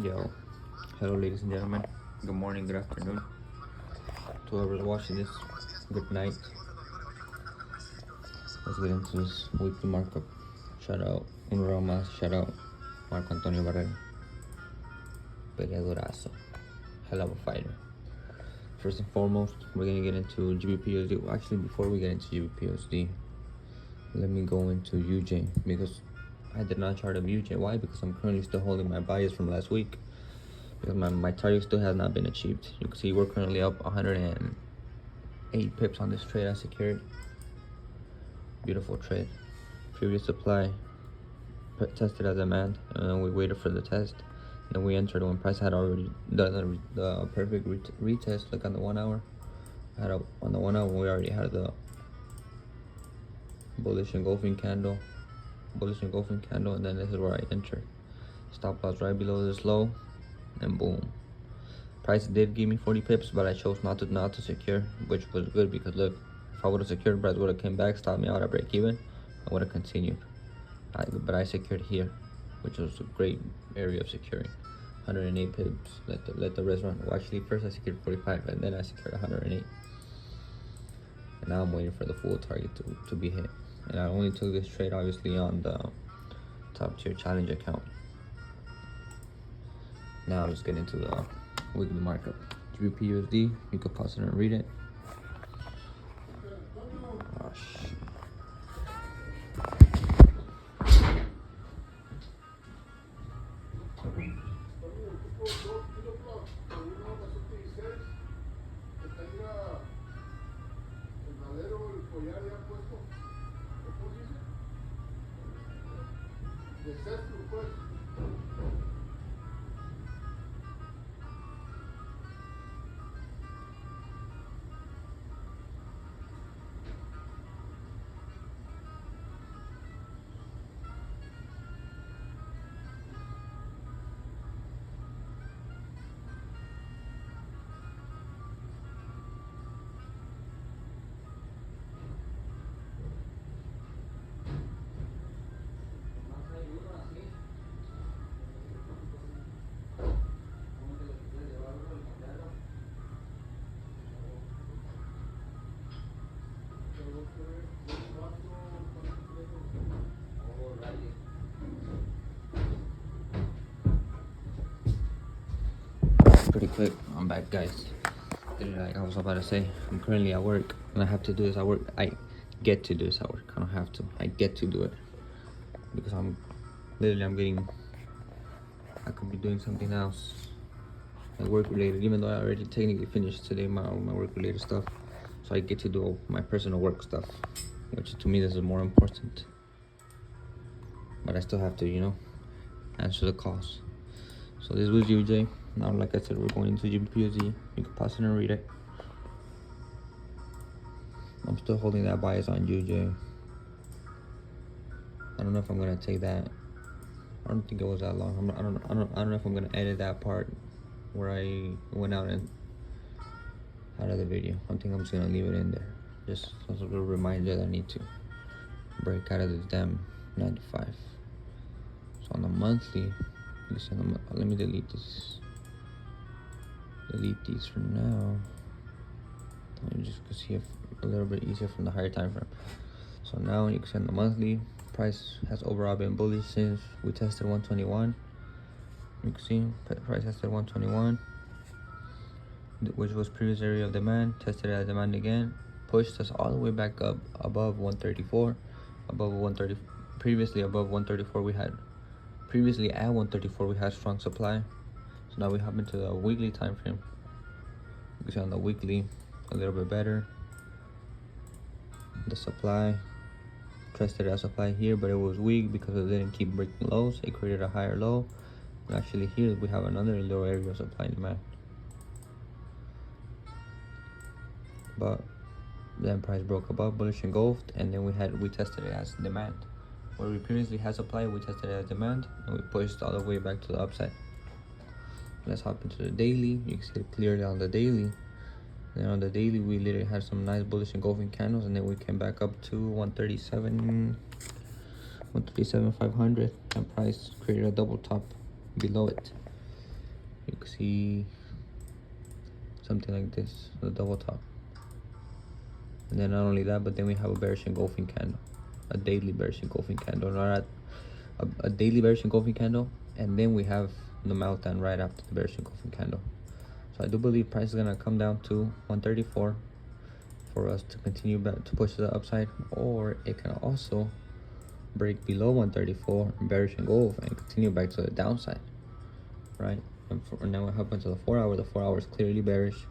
Yo, hello ladies and gentlemen. Good morning, good afternoon. To whoever's watching this, good night. Let's get into this weekly markup. Shout out Un Roma, shout out Marco Antonio Barrera. Peleadorazo. Hell of a fighter. First and foremost, we're gonna get into GBPUSD. Actually, before we get into GBPUSD, let me go into UJ because I did not chart of UJ. Why? Because I'm currently still holding my bias from last week. Because my target still has not been achieved. You can see we're currently up 108 pips on this trade I secured. Beautiful trade. Previous supply tested as demand, and then we waited for the test. Then we entered when price had already done the perfect retest. Like on the 1 hour, on the 1 hour we already had the bullish engulfing candle, and then this is where I entered. Stop loss right below this low, and boom. Price did give me 40 pips, but I chose not to secure, which was good because look, if I would have secured, price would have came back, stopped me out at break even, I would have continued. But I secured here, which was a great area of securing. 108 pips. Let the rest run. Well, actually, first I secured 45, and then I secured 108. And now I'm waiting for the full target to be hit. And I only took this trade obviously on the top tier challenge account. Now let's get into the weekly markup. GBPUSD, you can pause it and read it. Oh, shit. Pretty quick. I'm back, guys. Like I was about to say, I'm currently at work and I have to do this at work. I get to do this at work. I don't have to. I get to do it because I'm getting. I could be doing something else, like work related. Even though I already technically finished today my work related stuff, so I get to do my personal work stuff, which to me this is more important. But I still have to, answer the calls. So this was UJ. Now, like I said, we're going into GBPUSD. You can pause it and read it. I'm still holding that bias on UJ. I don't know if I'm gonna take that. I don't think it was that long. I don't know if I'm gonna edit that part where I went out of the video. I think I'm just gonna leave it in there. Just as a little reminder that I need to break out of this damn 9 to 5. So on the monthly, let me delete this. Delete these for now. You just can see it a little bit easier from the higher time frame. So now you can see on the monthly, price has overall been bullish since we tested 121. You can see price tested 121, which was previous area of demand, tested at demand again, pushed us all the way back up above 134, previously above 134 previously at 134 we had strong supply. So now we hop into the weekly time frame. You can see on the weekly a little bit better. The supply tested as supply here, but it was weak because it didn't keep breaking lows. It created a higher low, and actually here we have another low area of supply and demand. But then price broke above, bullish engulfed, and then we tested it as demand. Where we previously had supply, we tested it as demand, and we pushed all the way back to the upside. Let's hop into the daily. You can see it clearly on the daily. Then on the daily, we literally had some nice bullish engulfing candles, and then we came back up to 137,500, and price created a double top below it. can see something like this, the double top. And then not only that, but then we have a bearish engulfing candle, a daily bearish engulfing candle, not a daily bearish engulfing candle, and then we have the meltdown right after the bearish engulfing candle. So I do believe price is gonna come down to 134 for us to continue back to push to the upside, or it can also break below 134, bearish engulf, and continue back to the downside, right? And now what happens to the 4 hour? The 4 hour is clearly bearish.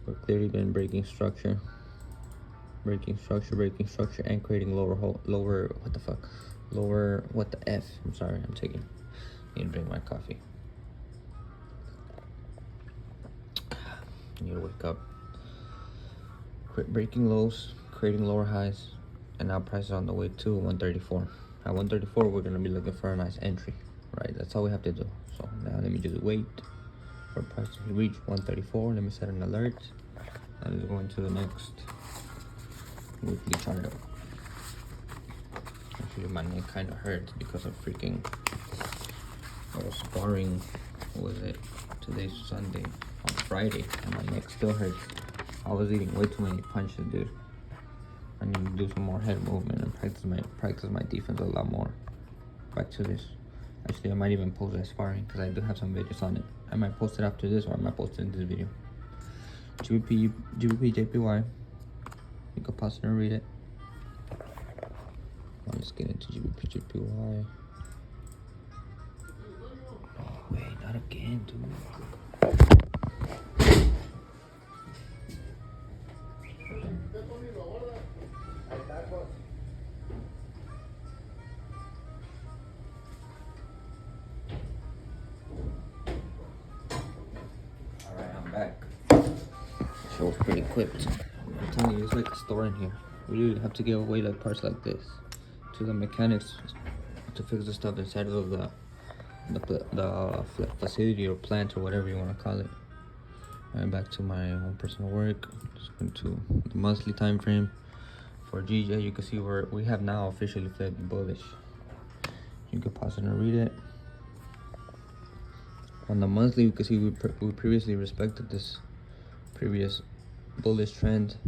We're clearly been breaking structure, and creating lower what the fuck, lower what the f. I'm sorry, I need to drink my coffee. I need to wake up. Breaking lows, creating lower highs, and now price is on the way to 134. At 134, we're gonna be looking for a nice entry, right? That's all we have to do. So now let me just wait for price to reach 134. Let me set an alert, and let's go into the next weekly chart. Actually, my neck kind of hurts because of freaking I was sparring. What was it? Today's Sunday. On Friday, and my neck still hurts. I was eating way too many punches, dude. I need to do some more head movement and practice my defense a lot more. Back to this. Actually, I might even post that sparring because I do have some videos on it. I might post it after this, or I might post it in this video. GBPJPY. You can pause it and read it. Let's get into GBPJPY. Oh wait, not again, dude. Back. So it's pretty equipped. I'm telling you, it's like a store in here. We really have to give away like parts like this to the mechanics to fix the stuff inside of the facility or plant or whatever you want to call it. And back to my own personal work. Just going to the monthly time frame for GJ. You can see where we have now officially flipped bullish. You can pause it and read it. On the monthly, you can see we previously respected this previous bullish trend,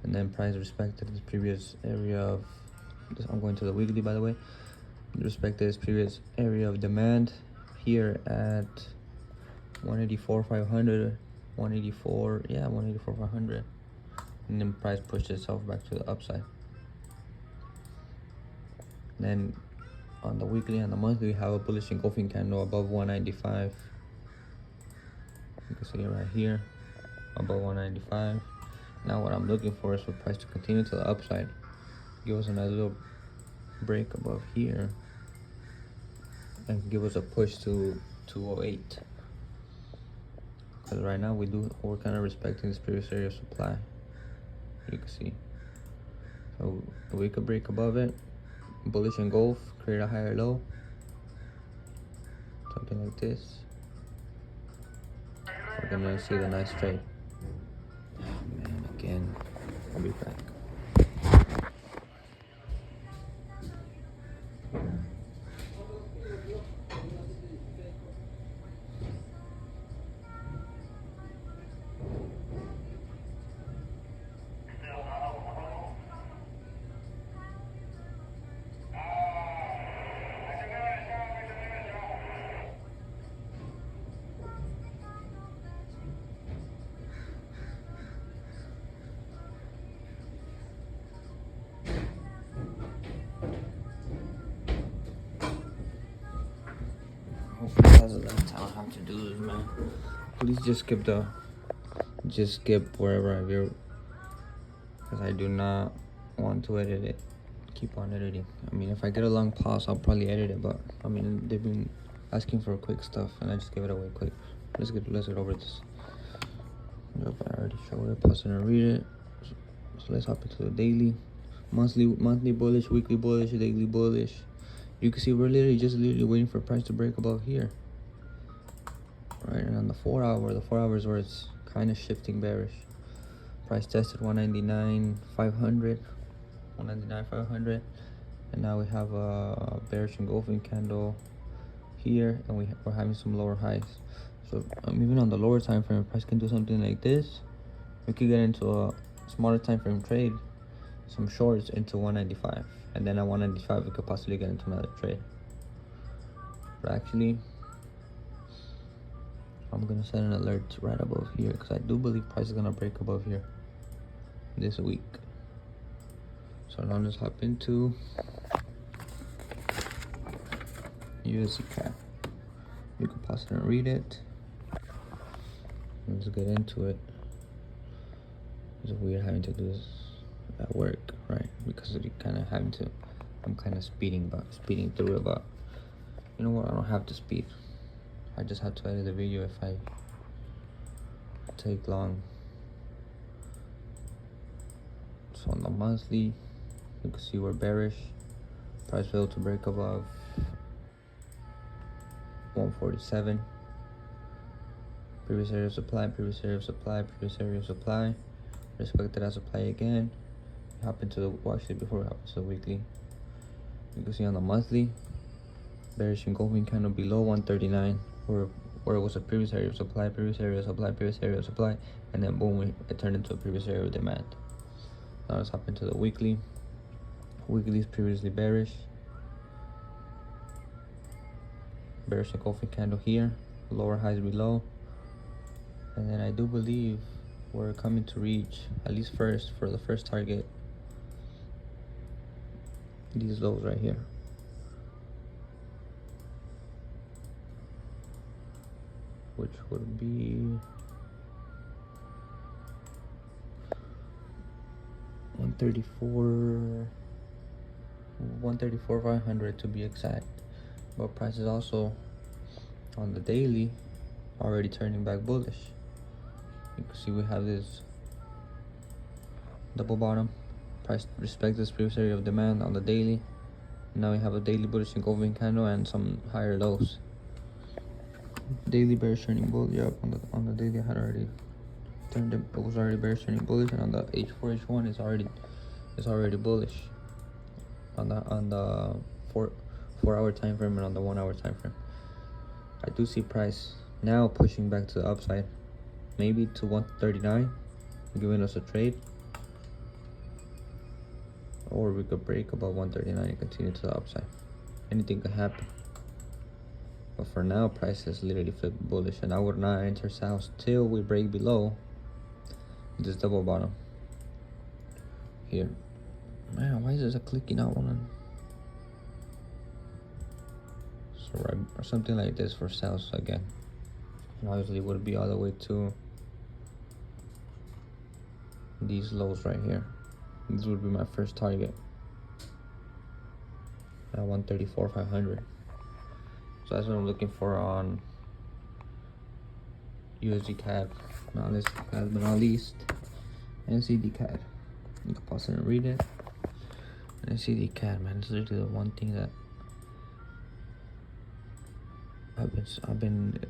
and then price respected this previous area of this. I'm going to the weekly, by the way. Respected this previous area of demand here at 184,500, 184, yeah, 184,500, and then price pushed itself back to the upside. Then on the weekly and the monthly, we have a bullish engulfing candle above 195. You can see it right here, above 195. Now what I'm looking for is for price to continue to the upside, give us another little break above here, and give us a push to 208. Because right now we're kind of respecting this previous area of supply. You can see. So we could break above it, bullish engulf, create a higher low, something like this. We're gonna see the nice trade. Oh man, again, I'll be back. Because of that's how I have to do this, man. Please just skip wherever I view, because I do not want to edit it. Keep on editing. I mean, if I get a long pause, I'll probably edit it, but I mean, they've been asking for quick stuff, and I just give it away quick. Let's get over this. Nope, I already showed it. Pause it and read it. So let's hop into the daily, monthly bullish, weekly bullish, daily bullish. You can see we're literally waiting for price to break above here, right? And on the 4 hour, the 4 hours where it's kind of shifting bearish. Price tested 199,500, 199,500, and now we have a bearish engulfing candle here, and we're having some lower highs. So even on the lower time frame, price can do something like this. We could get into a smaller time frame trade, some shorts into 195, and then at 195 we could possibly get into another trade. But actually, I'm gonna set an alert right above here because I do believe price is gonna break above here this week. So now let's hop into USDCAD. You can pause it and read it. Let's get into it. It's weird having to do this at work, right? Because you kind of having to. I'm kind of speeding through it, but you know what? I don't have to speed. I just have to edit the video if I take long. So on the monthly, you can see we're bearish. Price failed to break above 147. Previous area of supply, previous area of supply, previous area of supply. Respected as supply again. Hop into the, well, actually before we hop into the weekly, you can see on the monthly, bearish engulfing candle below 139, where it was a previous area of supply, previous area of supply, previous area of supply, and then boom, it turned into a previous area of demand. Now let's hop into the weekly. Weekly is previously bearish. Bearish engulfing candle here, lower highs below, and then I do believe we're coming to reach, at least first, for the first target, these lows right here. Which would be 134,500 to be exact. But price is also on the daily already turning back bullish. You can see we have this double bottom. Price respects this previous area of demand on the daily. Now we have a daily bullish engulfing candle and some higher lows. Daily bearish turning bullish. Yep, on the daily I had already turned it. It was already bearish turning bullish, and on the H4 H1 is already bullish. On the 4 hour time frame and on the 1 hour time frame. I do see price now pushing back to the upside, maybe to 139, giving us a trade, or we could break above 139 and continue to the upside. Anything could happen, but for now price has literally flipped bullish, and I would not enter sales till we break below this double bottom here. Man, why is this a clicking out one? So right, or something like this for sales again. And obviously it would be all the way to these lows right here. This would be my first target at 134,500. So that's what I'm looking for on USDCAD. Now last but not least, NZDCAD. You can pause it and read it. NZDCAD, man, this is literally the one thing that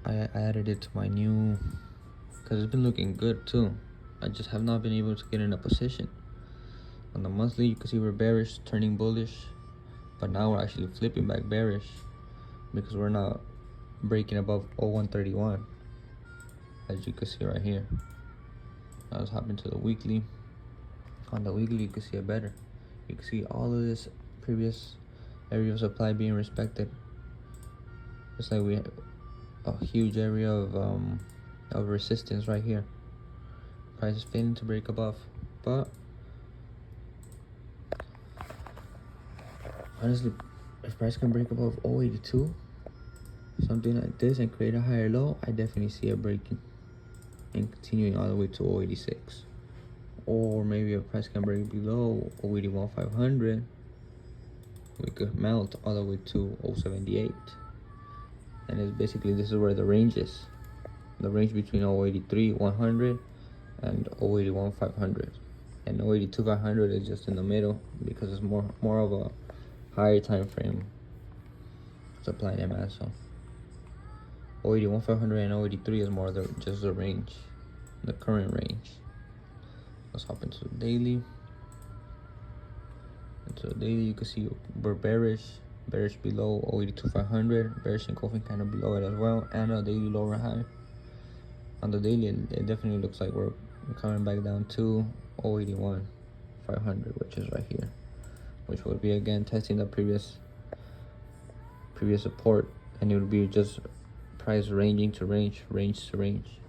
I added it to my new, because it's been looking good too. I just have not been able to get in a position. On the monthly, you can see we're bearish, turning bullish, but now we're actually flipping back bearish because we're not breaking above 0131, as you can see right here. Now let's hop into the weekly. On the weekly, you can see it better. You can see all of this previous area of supply being respected. It's like we have a huge area of resistance right here. Price is failing to break above, but honestly, if price can break above 082, something like this, and create a higher low, I definitely see it breaking and continuing all the way to 086. Or maybe if price can break below 081,500, we could melt all the way to 078. And it's basically, this is where the range is. The range between 083,100 and 081,500. And 082,500 is just in the middle because it's more of a higher time frame supply and demand. So 081,500 and 083 is more just the range, the current range. Let's hop into the daily. Into the daily, you can see we're bearish below 082,500, bearish engulfing kind of below it as well, and a daily lower high. On the daily, it definitely looks like we're coming back down to 081 500, which is right here, which would be again testing the previous support, and it would be just price ranging to range to range.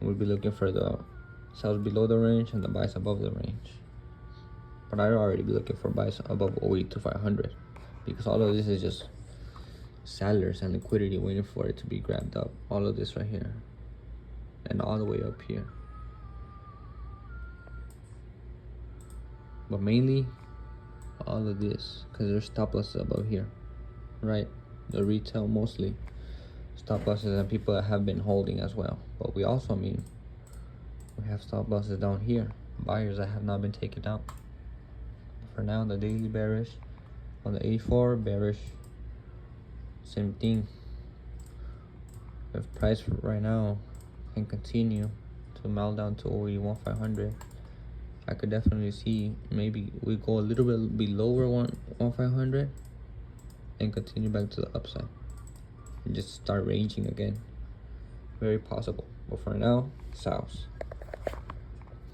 We'll be looking for the sells below the range and the buys above the range. But I'd already be looking for buys above 082 500, because all of this is just sellers and liquidity waiting for it to be grabbed up. All of this right here and all the way up here, but mainly all of this, because there's stop losses above here, right? The retail mostly stop losses, and people that have been holding as well. But we also, we have stop losses down here, buyers that have not been taken out. For now, the daily bearish, on the 84 bearish, same thing. If price right now can continue to melt down to 081 500, I could definitely see maybe we go a little bit below 1 500 and continue back to the upside and just start ranging again. Very possible. But for now, south.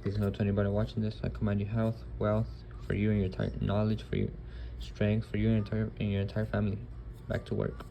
Please note to anybody watching this, I command you health, wealth for you and your entire knowledge, for your strength, for you and your entire family. Back to work.